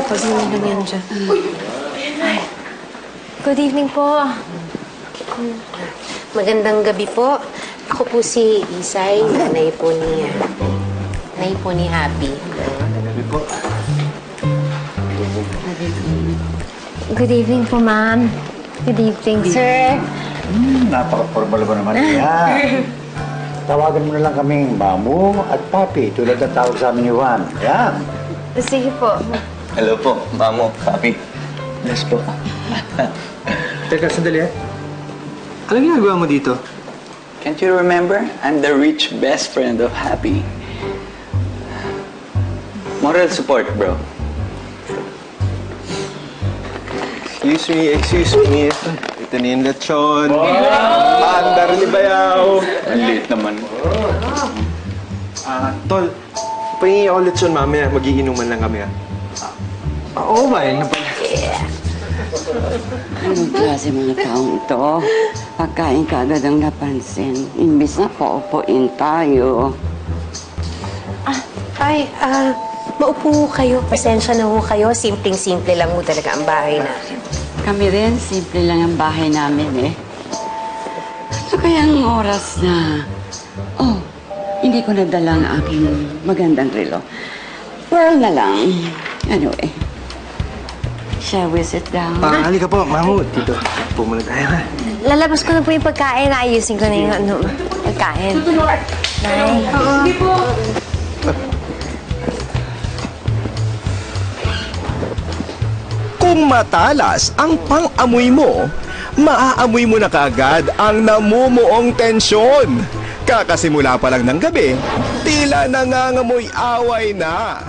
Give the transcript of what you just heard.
Pag-iwan lang yan dyan. Ay. Good evening po. Magandang gabi po. Ako po si Isay, nanay po ni Happy. Magandang gabi po. Good evening po, ma'am. Good evening, sir. Napaka-formal ba naman yan? Tawagan mo na lang kaming Mamu at Papi, tulad ng tawag sa amin ni Juan. Yan. Sige po. Hello po, Mamo, Papi. Yes po. Teka, sandali eh. Anong ginagawa mo dito? Can't you remember? I'm the rich best friend of Happy. Moral support, bro. Excuse me. Ito na yung lechon. Andar ni Bayaw. Ang liit naman. Tol, pahingi ako lechon mamaya. Magiinuman lang kami, Oo ba? Yun na pala. Anong klase mga taong ito? Pagkain ka agad ang napansin. Imbis na paupuin tayo. Maupo kayo. Pasensya na ho kayo. Simpleng-simple lang ho talaga ang bahay namin. Kami rin, simple lang ang bahay namin eh. So kayang oras na... Oh, hindi ko nadala ang aking magandang relo. Pearl na lang. Anyway. Shall we sit down? Halika po, Mamu. Dito. Pumula tayo ha. Lalabas ko na po yung pagkain. Ayusin ko na yung pagkain. Bye. Sige po. Kung matalas ang pang-amoy mo, maaamoy mo na kaagad ang namumuong tensyon. Kakasimula pa lang ng gabi, tila nangangamoy away na.